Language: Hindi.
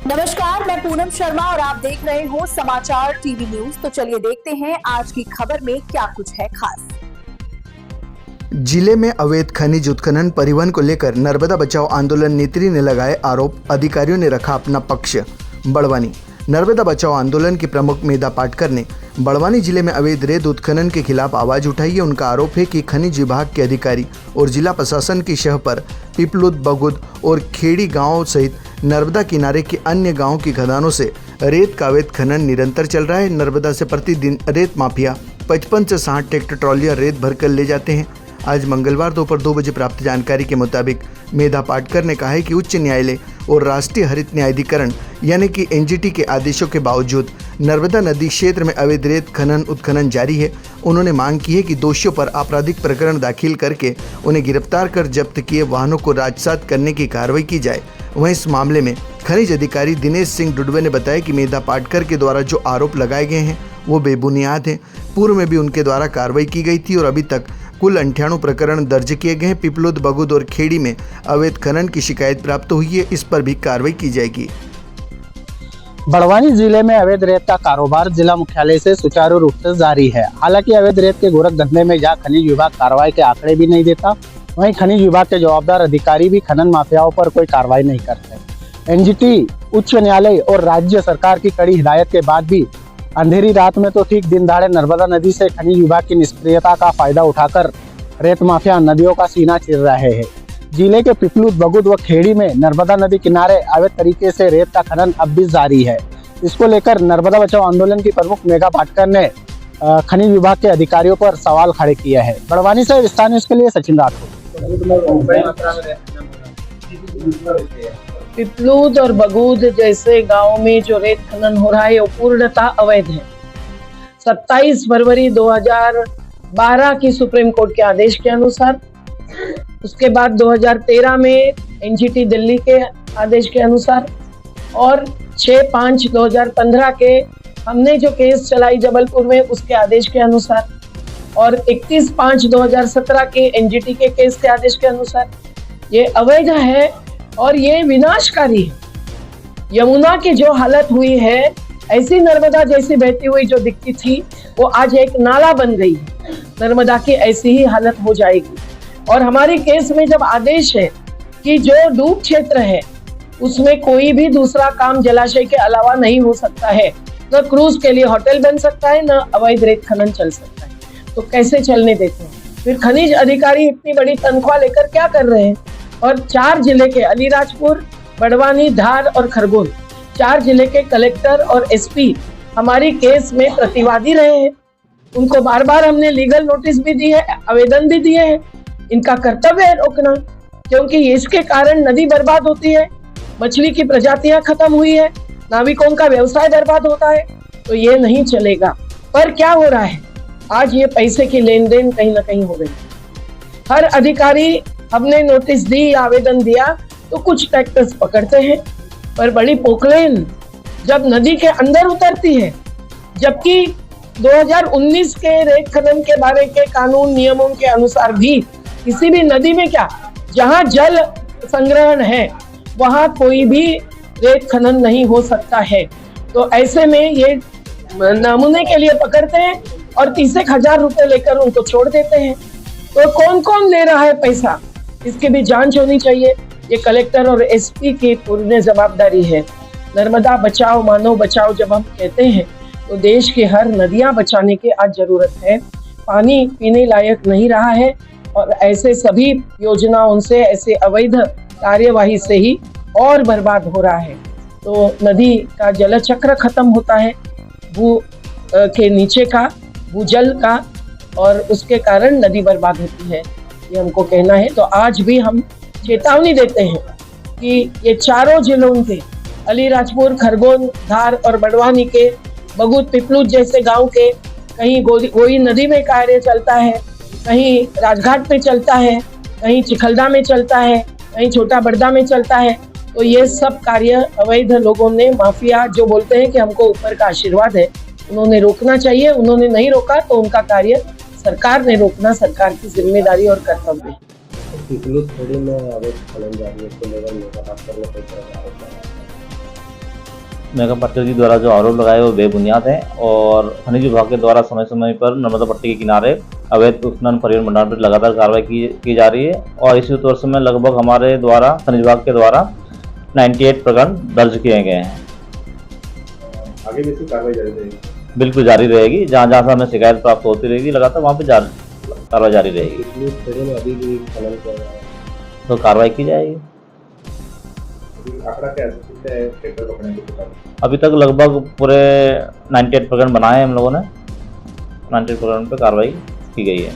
नमस्कार, मैं पूनम शर्मा और आप देख रहे हो समाचार टीवी न्यूज। तो चलिए देखते हैं आज की खबर में क्या कुछ है खास। जिले में अवैध खनिज उत्खनन परिवहन को लेकर नर्मदा बचाओ आंदोलन नेत्री ने लगाए आरोप, अधिकारियों ने रखा अपना पक्ष। बड़वानी नर्मदा बचाओ आंदोलन के प्रमुख मेधा पाटकर ने बड़वानी जिले में अवैध रेत उत्खनन के खिलाफ आवाज उठाई है। उनका आरोप है कि खनिज विभाग के अधिकारी और जिला प्रशासन की शह पर पिपलुद, बगुद और खेड़ी गांव सहित नर्मदा किनारे के अन्य गांवों की खदानों से रेत का अवैध खनन निरंतर चल रहा है। नर्मदा से प्रतिदिन रेत माफिया 55 से 60 ट्रैक्टर ट्रॉलियां रेत भरकर ले जाते हैं। आज मंगलवार दोपहर 2 बजे प्राप्त जानकारी के मुताबिक मेधा पाटकर ने कहा है कि उच्च न्यायालय और राष्ट्रीय हरित न्यायाधिकरण यानी कि एनजीटी के आदेशों के बावजूद नर्मदा नदी क्षेत्र में अवैध रेत खनन उत्खनन जारी है। उन्होंने मांग की है कि दोषियों पर आपराधिक प्रकरण दाखिल करके उन्हें गिरफ्तार कर जब्त किए वाहनों को राजसात करने की कार्रवाई की जाए। वहीं इस मामले में खनिज अधिकारी दिनेश सिंह डुडवे ने बताया कि मेधा पाटकर के द्वारा जो आरोप लगाए गए हैं वो बेबुनियाद हैं। पूर्व में भी उनके द्वारा कार्रवाई की गई थी और अभी तक कुल 98 प्रकरण दर्ज किए गए हैं। पिपलुद, बगुद और खेड़ी में अवैध खनन की शिकायत प्राप्त हुई है, इस पर भी कार्रवाई की जाएगी। बड़वानी जिले में अवैध रेत का कारोबार जिला मुख्यालय से सुचारू रूप से जारी है। हालांकि अवैध रेत के गोरख धंधे में जहां खनिज विभाग कार्रवाई के आंकड़े भी नहीं देता, वहीं खनिज विभाग के जवाबदार अधिकारी भी खनन माफियाओं पर कोई कार्रवाई नहीं करते। एनजीटी, उच्च न्यायालय और राज्य सरकार की कड़ी हिदायत के बाद भी अंधेरी रात में तो ठीक दिन दहाड़े नर्मदा नदी से खनिज विभाग की निष्क्रियता का फायदा उठाकर रेत माफिया नदियों का सीना चीर रहे हैं। जिले के पिपलुद, बगुद व खेड़ी में नर्मदा नदी किनारे अवैध तरीके से रेत का खनन अब भी जारी है। इसको लेकर नर्मदा बचाओ आंदोलन की प्रमुख मेधा पाटकर ने खनिज विभाग के अधिकारियों पर सवाल खड़े किए हैं। बड़वानी से विस्तार न्यूज के लिए सचिन राठौर। पिपलुद और बगुद जैसे गांव में जो रेत खनन हो रहा है वो पूर्णतः अवैध है। 27 फरवरी 2012 की सुप्रीम कोर्ट के आदेश के अनुसार, उसके बाद 2013 में एनजीटी दिल्ली के आदेश के अनुसार और 6/5/2015 के हमने जो केस चलाई जबलपुर में उसके आदेश के अनुसार और 31/5/2017 के एनजीटी के केस के आदेश के अनुसार ये अवैध है और ये विनाशकारी है। यमुना की जो हालत हुई है, ऐसी नर्मदा जैसी बहती हुई जो दिखती थी वो आज एक नाला बन गई है। नर्मदा की ऐसी ही हालत हो जाएगी। और हमारी केस में जब आदेश है कि जो डूब क्षेत्र है उसमें कोई भी दूसरा काम जलाशय के अलावा नहीं हो सकता है, न क्रूज के लिए होटल बन सकता है, न अवैध रेत खनन चल सकता है, तो कैसे चलने देते हैं? फिर खनिज अधिकारी इतनी बड़ी तनख्वाह लेकर क्या कर रहे हैं? और 4 जिले के अलीराजपुर, बड़वानी, धार और खरगोन, 4 जिले के कलेक्टर और एसपी हमारी केस में प्रतिवादी रहे हैं। उनको बार बार हमने लीगल नोटिस भी दी है, आवेदन भी दिए हैं। इनका कर्तव्य है रोकना, क्योंकि इसके कारण नदी बर्बाद होती है, मछली की प्रजातियां खत्म हुई है, नाविकों का व्यवसाय बर्बाद होता है, तो ये नहीं चलेगा। पर क्या हो रहा है, आज ये पैसे की लेन देन कहीं ना कहीं हो गई। हर अधिकारी हमने नोटिस दी, आवेदन दिया तो कुछ ट्रैक्टर्स पकड़ते हैं, पर बड़ी पोकलेन जब नदी के अंदर उतरती है, जबकि 2019 के रेत खनन के बारे के कानून नियमों के अनुसार भी किसी भी नदी में क्या, जहां जल संग्रहण है वहां कोई भी रेत खनन नहीं हो सकता है। तो ऐसे में ये नमूने के लिए पकड़ते हैं और 30,000 रुपए लेकर उनको छोड़ देते हैं। तो कौन कौन ले रहा है पैसा, इसकी भी जांच होनी चाहिए। ये कलेक्टर और एसपी की पूर्ण जवाबदारी है। नर्मदा बचाओ, मानव बचाओ जब हम कहते हैं तो देश की हर नदियां बचाने की आज जरूरत है। पानी पीने लायक नहीं रहा है और ऐसे सभी योजनाओं से, ऐसे अवैध कार्यवाही से ही और बर्बाद हो रहा है। तो नदी का जल चक्र खत्म होता है, भू के नीचे का भूजल का, और उसके कारण नदी बर्बाद होती है, ये हमको कहना है। तो आज भी हम चेतावनी देते हैं कि ये चारों जिलों के अलीराजपुर, खरगोन, धार और बड़वानी के, बगुद, पिपलुद जैसे गांव के कहीं गोई नदी में कार्य चलता है, कहीं राजघाट में चलता है, कहीं चिखलदा में चलता है, कहीं छोटा बड़दा में चलता है। तो ये सब कार्य अवैध लोगों ने, माफिया जो बोलते हैं कि हमको ऊपर का आशीर्वाद है, उन्होंने रोकना चाहिए। उन्होंने नहीं रोका तो उनका कार्य सरकार ने रोकना सरकार की जिम्मेदारी और कर्तव्य है। पिपलुद खेड़ी में अवैध खनन जारी है, इसको लेकर मेधा पाटकर ने कई तरह का आरोप लगाया। मेघा पाटिल जी द्वारा जो आरोप लगाए वो बेबुनियाद हैं और खनिज विभाग के द्वारा समय समय पर नर्मदा पट्टी के किनारे अवैध उत्खनन परिवहन भंडारण पर लगातार कार्रवाई की जा रही है और इसी वर्ष में लगभग हमारे द्वारा खनिज विभाग के द्वारा 98 प्रकरण दर्ज किए गए हैं। आगे भी इसकी कार्रवाई जारी रहेगी? बिल्कुल जारी रहेगी, जहाँ जहाँ से हमें शिकायत प्राप्त होती रहेगी लगातार वहाँ पे कार्रवाई जारी रहेगी। कितनी खेड़ों में अभी भी खनन किया जा रहा है? तो कार्रवाई की जाएगी। अभी आंकड़ा क्या है, कितने ट्रैक्टर पकड़ने की दुकान? अभी तक लगभग पूरे 98 प्रकरण बनाए हैं हम लोगों ने, 98 प्रकरण पे कार्रवाई की गई है।